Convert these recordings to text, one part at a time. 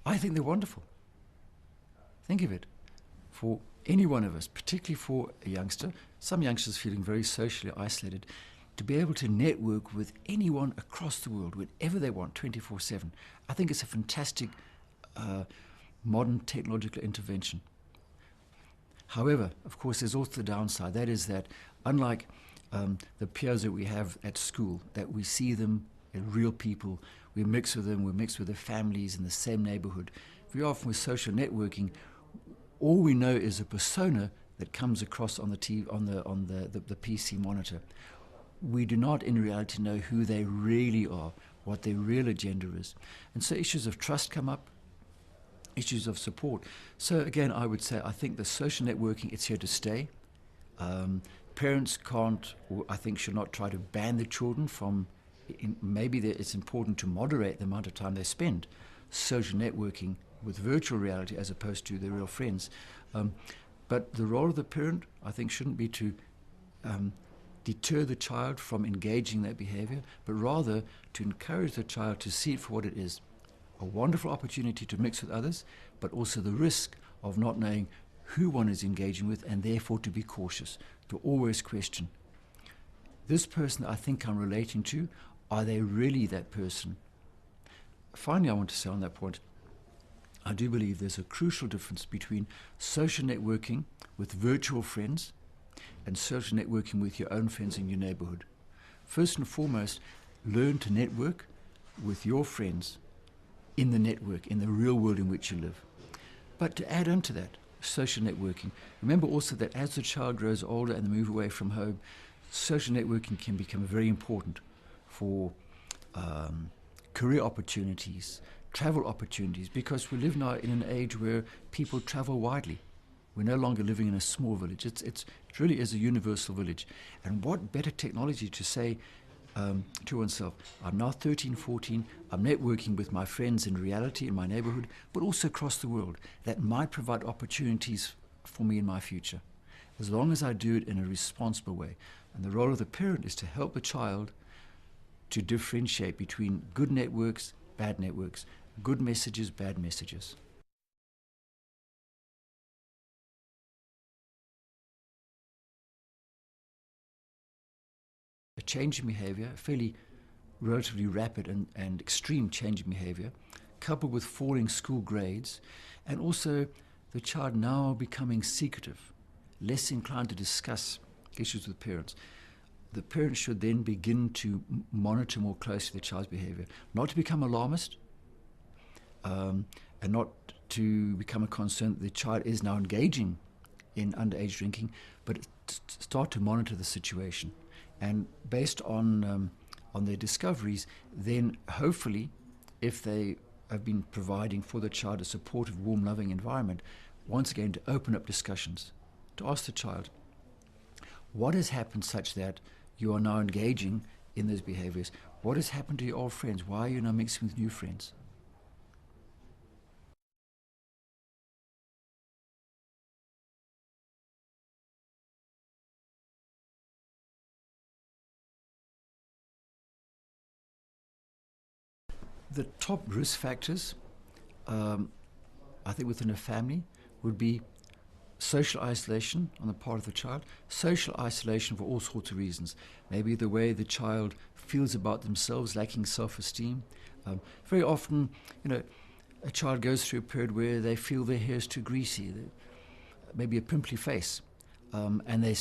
I think they're wonderful. Think of it. For any one of us, particularly for a youngster, some youngsters feeling very socially isolated, to be able to network with anyone across the world, whenever they want, 24/7, I think it's a fantastic modern technological intervention. However, of course, there's also the downside. That is that, unlike the peers that we have at school, that we see them as real people, we mix with them, we mix with their families in the same neighborhood. Very often with social networking, all we know is a persona that comes across on the TV, on the PC monitor. We do not in reality know who they really are, what their real agenda is. And so issues of trust come up, issues of support. So again, I would say I think the social networking, it's here to stay. Parents can't, or I think should not try to ban the children from, maybe it's important to moderate the amount of time they spend social networking with virtual reality as opposed to their real friends. But the role of the parent, I think, shouldn't be to deter the child from engaging that behavior, but rather to encourage the child to see it for what it is. A wonderful opportunity to mix with others, but also the risk of not knowing who one is engaging with, and therefore to be cautious, to always question. This person I think I'm relating to, are they really that person? Finally, I want to say on that point, I do believe there's a crucial difference between social networking with virtual friends and social networking with your own friends in your neighborhood. First and foremost, learn to network with your friends in the network, in the real world in which you live. But to add on to that, social networking, remember also that as the child grows older and they move away from home, social networking can become very important for career opportunities, travel opportunities, because we live now in an age where people travel widely. We're no longer living in a small village. It really is a universal village. And what better technology to say to oneself, I'm now 13, 14, I'm networking with my friends in reality in my neighborhood, but also across the world. That might provide opportunities for me in my future, as long as I do it in a responsible way. And the role of the parent is to help the child to differentiate between good networks, bad networks, good messages, bad messages. A change in behavior, a fairly relatively rapid and extreme change in behavior, coupled with falling school grades, and also the child now becoming secretive, less inclined to discuss issues with parents. The parents should then begin to monitor more closely the child's behavior, not to become alarmist, and not to become a concern that the child is now engaging in underage drinking, but start to monitor the situation. And based on their discoveries, then hopefully, if they have been providing for the child a supportive, warm, loving environment, once again to open up discussions, to ask the child, what has happened such that you are now engaging in those behaviors? What has happened to your old friends? Why are you now mixing with new friends? The top risk factors, I think within a family, would be social isolation on the part of the child. Social isolation for all sorts of reasons. Maybe the way the child feels about themselves, lacking self-esteem. Very often, a child goes through a period where they feel their hair is too greasy, maybe a pimply face, and they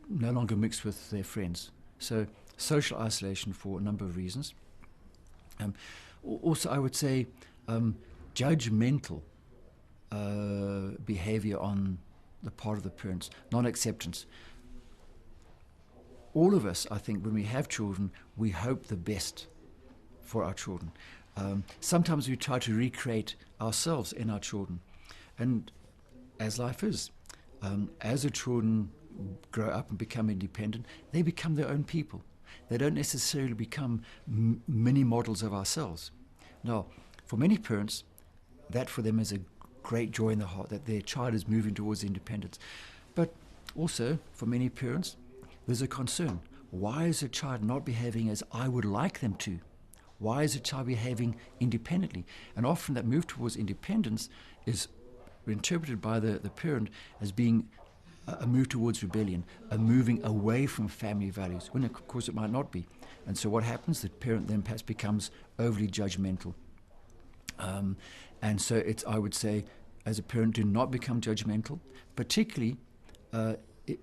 no longer mix with their friends. So social isolation for a number of reasons. Also, I would say judgmental behavior on the part of the parents, non-acceptance. All of us, I think, when we have children, we hope the best for our children. Sometimes we try to recreate ourselves in our children. And as life is, as the children grow up and become independent, they become their own people. They don't necessarily become mini models of ourselves. Now, for many parents, that for them is a great joy in the heart that their child is moving towards independence. But also, for many parents, there's a concern. Why is a child not behaving as I would like them to? Why is the child behaving independently? And often that move towards independence is interpreted by the parent as being a move towards rebellion, a moving away from family values, when of course it might not be. And so what happens? The parent then perhaps becomes overly judgmental. And so I would say, as a parent, do not become judgmental, particularly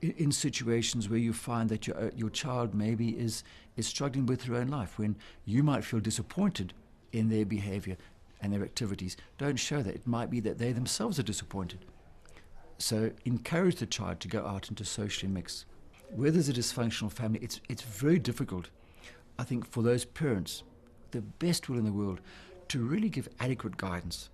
in situations where you find that your child maybe is struggling with their own life, when you might feel disappointed in their behavior and their activities. Don't show that. It might be that they themselves are disappointed. So encourage the child to go out into socially mix. Where there's a dysfunctional family, it's very difficult, I think, for those parents, the best will in the world, to really give adequate guidance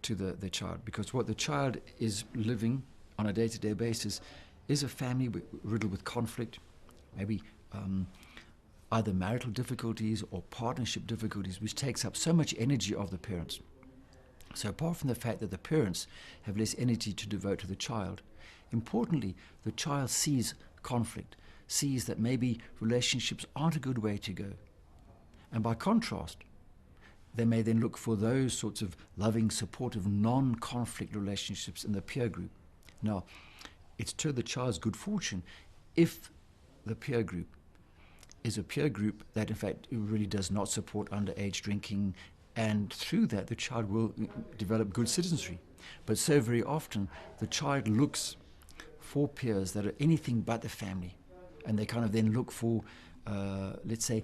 to the child, because what the child is living on a day-to-day basis is a family riddled with conflict, maybe either marital difficulties or partnership difficulties, which takes up so much energy of the parents. So apart from the fact that the parents have less energy to devote to the child, importantly, the child sees conflict, sees that maybe relationships aren't a good way to go. And by contrast, they may then look for those sorts of loving, supportive, non-conflict relationships in the peer group. Now, it's to the child's good fortune if the peer group is a peer group that in fact really does not support underage drinking, and through that the child will develop good citizenry. But so very often the child looks for peers that are anything but the family, and they kind of then look for, let's say,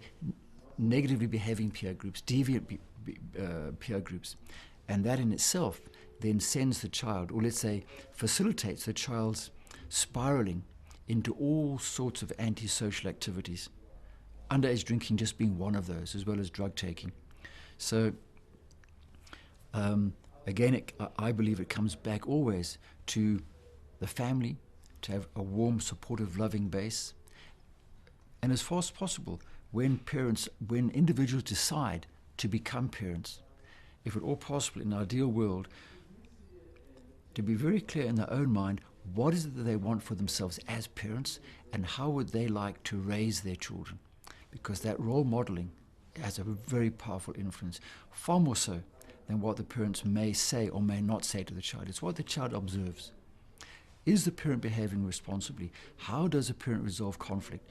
negatively behaving peer groups, deviant peer groups, and that in itself then sends the child, or let's say facilitates the child's spiraling into all sorts of antisocial activities, underage drinking just being one of those, as well as drug taking. So again, I believe it comes back always to the family, to have a warm, supportive, loving base, and as far as possible, when individuals decide to become parents, if at all possible, in an ideal world, to be very clear in their own mind what is it that they want for themselves as parents, and how would they like to raise their children, because that role modeling has a very powerful influence, far more so than what the parents may say or may not say to the child. It's what the child observes. Is the parent behaving responsibly? How does a parent resolve conflict?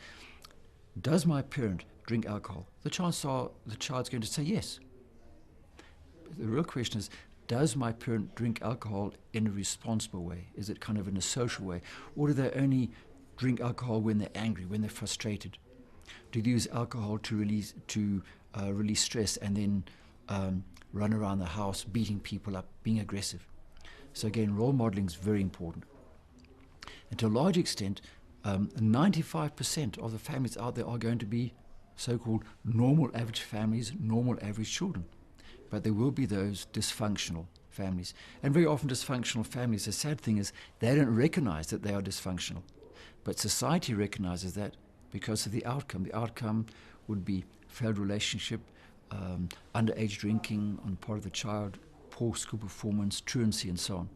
Does my parent drink alcohol? The chances are the child's going to say yes. The real question is, does my parent drink alcohol in a responsible way? Is it kind of in a social way? Or do they only drink alcohol when they're angry, when they're frustrated? Do they use alcohol to release stress and then run around the house beating people up, being aggressive? So again, role modeling is very important. And to a large extent, 95% of the families out there are going to be so-called normal average families, normal average children. But there will be those dysfunctional families. And very often dysfunctional families, the sad thing is, they don't recognize that they are dysfunctional. But society recognizes that because of the outcome. The outcome would be failed relationship, underage drinking on the part of the child, poor school performance, truancy, and so on.